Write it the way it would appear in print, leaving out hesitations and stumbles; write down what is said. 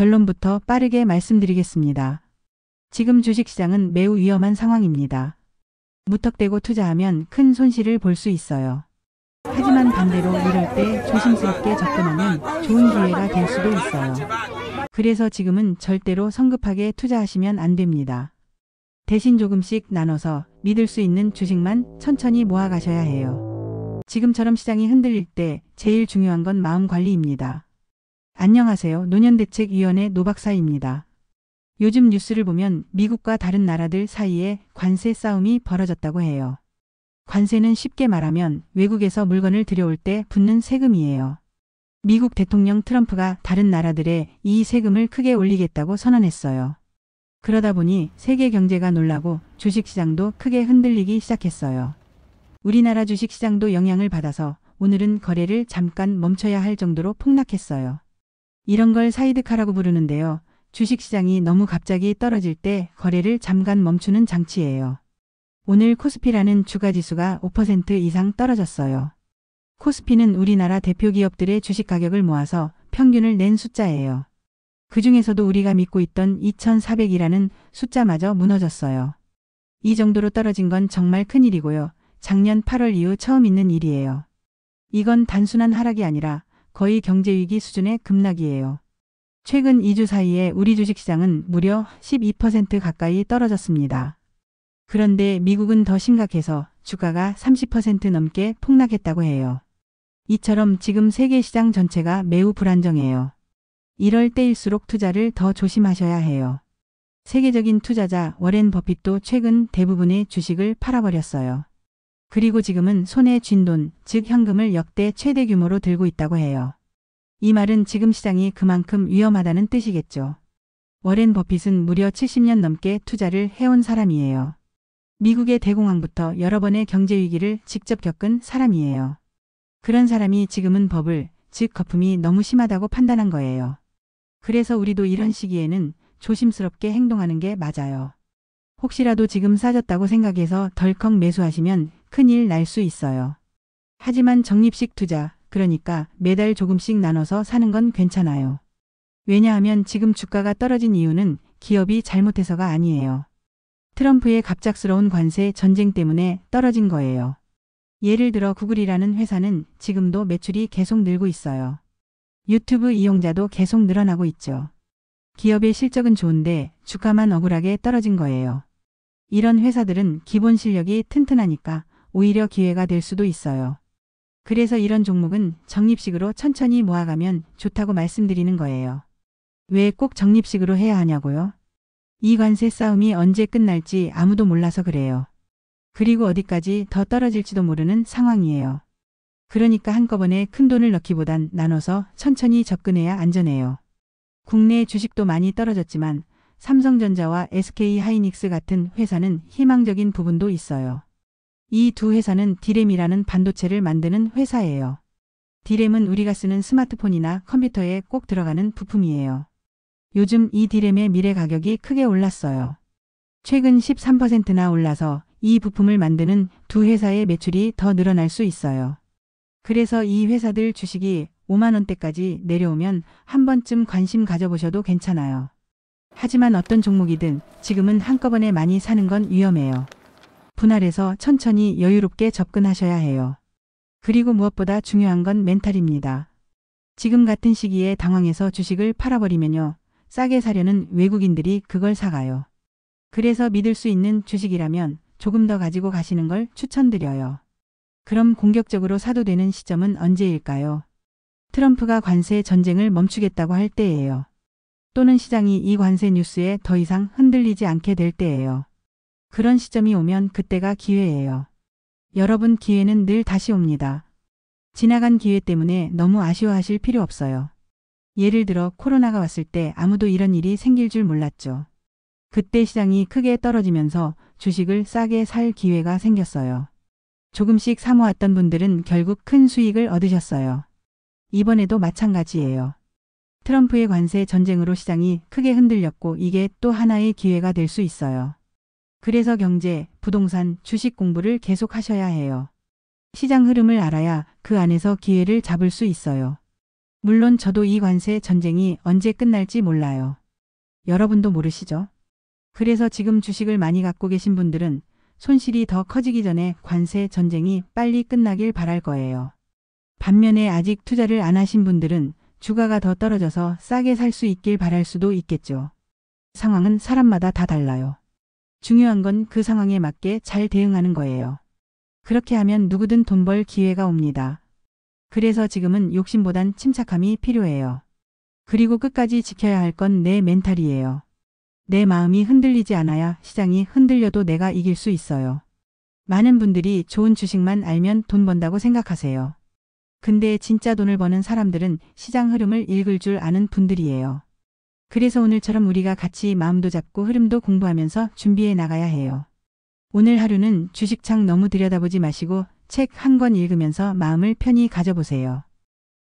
결론부터 빠르게 말씀드리겠습니다. 지금 주식시장은 매우 위험한 상황입니다. 무턱대고 투자하면 큰 손실을 볼 수 있어요. 하지만 반대로 이럴 때 조심스럽게 접근하면 좋은 기회가 될 수도 있어요. 그래서 지금은 절대로 성급하게 투자하시면 안 됩니다. 대신 조금씩 나눠서 믿을 수 있는 주식만 천천히 모아가셔야 해요. 지금처럼 시장이 흔들릴 때 제일 중요한 건 마음 관리입니다. 안녕하세요. 노년대책위원회 노박사입니다. 요즘 뉴스를 보면 미국과 다른 나라들 사이에 관세 싸움이 벌어졌다고 해요. 관세는 쉽게 말하면 외국에서 물건을 들여올 때 붙는 세금이에요. 미국 대통령 트럼프가 다른 나라들에 이 세금을 크게 올리겠다고 선언했어요. 그러다 보니 세계 경제가 놀라고 주식시장도 크게 흔들리기 시작했어요. 우리나라 주식시장도 영향을 받아서 오늘은 거래를 잠깐 멈춰야 할 정도로 폭락했어요. 이런 걸 사이드카라고 부르는데요. 주식시장이 너무 갑자기 떨어질 때 거래를 잠깐 멈추는 장치예요. 오늘 코스피라는 주가지수가 5% 이상 떨어졌어요. 코스피는 우리나라 대표 기업들의 주식 가격을 모아서 평균을 낸 숫자예요. 그 중에서도 우리가 믿고 있던 2400이라는 숫자마저 무너졌어요. 이 정도로 떨어진 건 정말 큰일이고요. 작년 8월 이후 처음 있는 일이에요. 이건 단순한 하락이 아니라 거의 경제위기 수준의 급락이에요. 최근 2주 사이에 우리 주식시장은 무려 12% 가까이 떨어졌습니다. 그런데 미국은 더 심각해서 주가가 30% 넘게 폭락했다고 해요. 이처럼 지금 세계 시장 전체가 매우 불안정해요. 이럴 때일수록 투자를 더 조심하셔야 해요. 세계적인 투자자 워렌 버핏도 최근 대부분의 주식을 팔아버렸어요. 그리고 지금은 손에 쥔 돈, 즉 현금을 역대 최대 규모로 들고 있다고 해요. 이 말은 지금 시장이 그만큼 위험하다는 뜻이겠죠. 워렌 버핏은 무려 70년 넘게 투자를 해온 사람이에요. 미국의 대공황부터 여러 번의 경제 위기를 직접 겪은 사람이에요. 그런 사람이 지금은 버블, 즉 거품이 너무 심하다고 판단한 거예요. 그래서 우리도 이런 시기에는 조심스럽게 행동하는 게 맞아요. 혹시라도 지금 싸졌다고 생각해서 덜컥 매수하시면 큰일 날 수 있어요. 하지만 적립식 투자, 그러니까 매달 조금씩 나눠서 사는 건 괜찮아요. 왜냐하면 지금 주가가 떨어진 이유는 기업이 잘못해서가 아니에요. 트럼프의 갑작스러운 관세 전쟁 때문에 떨어진 거예요. 예를 들어 구글이라는 회사는 지금도 매출이 계속 늘고 있어요. 유튜브 이용자도 계속 늘어나고 있죠. 기업의 실적은 좋은데 주가만 억울하게 떨어진 거예요. 이런 회사들은 기본 실력이 튼튼하니까 오히려 기회가 될 수도 있어요. 그래서 이런 종목은 적립식으로 천천히 모아가면 좋다고 말씀드리는 거예요. 왜 꼭 적립식으로 해야 하냐고요? 이 관세 싸움이 언제 끝날지 아무도 몰라서 그래요. 그리고 어디까지 더 떨어질지도 모르는 상황이에요. 그러니까 한꺼번에 큰 돈을 넣기보단 나눠서 천천히 접근해야 안전해요. 국내 주식도 많이 떨어졌지만 삼성전자와 SK하이닉스 같은 회사는 희망적인 부분도 있어요. 이 두 회사는 디램이라는 반도체를 만드는 회사예요. 디램은 우리가 쓰는 스마트폰이나 컴퓨터에 꼭 들어가는 부품이에요. 요즘 이 디램의 미래 가격이 크게 올랐어요. 최근 13%나 올라서 이 부품을 만드는 두 회사의 매출이 더 늘어날 수 있어요. 그래서 이 회사들 주식이 5만 원대까지 내려오면 한 번쯤 관심 가져보셔도 괜찮아요. 하지만 어떤 종목이든 지금은 한꺼번에 많이 사는 건 위험해요. 분할해서 천천히 여유롭게 접근하셔야 해요. 그리고 무엇보다 중요한 건 멘탈입니다. 지금 같은 시기에 당황해서 주식을 팔아버리면요. 싸게 사려는 외국인들이 그걸 사가요. 그래서 믿을 수 있는 주식이라면 조금 더 가지고 가시는 걸 추천드려요. 그럼 공격적으로 사도 되는 시점은 언제일까요? 트럼프가 관세 전쟁을 멈추겠다고 할 때예요. 또는 시장이 이 관세 뉴스에 더 이상 흔들리지 않게 될 때예요. 그런 시점이 오면 그때가 기회예요. 여러분, 기회는 늘 다시 옵니다. 지나간 기회 때문에 너무 아쉬워하실 필요 없어요. 예를 들어 코로나가 왔을 때 아무도 이런 일이 생길 줄 몰랐죠. 그때 시장이 크게 떨어지면서 주식을 싸게 살 기회가 생겼어요. 조금씩 사모았던 분들은 결국 큰 수익을 얻으셨어요. 이번에도 마찬가지예요. 트럼프의 관세 전쟁으로 시장이 크게 흔들렸고 이게 또 하나의 기회가 될 수 있어요. 그래서 경제, 부동산, 주식 공부를 계속 하셔야 해요. 시장 흐름을 알아야 그 안에서 기회를 잡을 수 있어요. 물론 저도 이 관세 전쟁이 언제 끝날지 몰라요. 여러분도 모르시죠? 그래서 지금 주식을 많이 갖고 계신 분들은 손실이 더 커지기 전에 관세 전쟁이 빨리 끝나길 바랄 거예요. 반면에 아직 투자를 안 하신 분들은 주가가 더 떨어져서 싸게 살 수 있길 바랄 수도 있겠죠. 상황은 사람마다 다 달라요. 중요한 건 그 상황에 맞게 잘 대응하는 거예요. 그렇게 하면 누구든 돈 벌 기회가 옵니다. 그래서 지금은 욕심보단 침착함이 필요해요. 그리고 끝까지 지켜야 할 건 내 멘탈이에요. 내 마음이 흔들리지 않아야 시장이 흔들려도 내가 이길 수 있어요. 많은 분들이 좋은 주식만 알면 돈 번다고 생각하세요. 근데 진짜 돈을 버는 사람들은 시장 흐름을 읽을 줄 아는 분들이에요. 그래서 오늘처럼 우리가 같이 마음도 잡고 흐름도 공부하면서 준비해 나가야 해요. 오늘 하루는 주식창 너무 들여다보지 마시고 책 한 권 읽으면서 마음을 편히 가져보세요.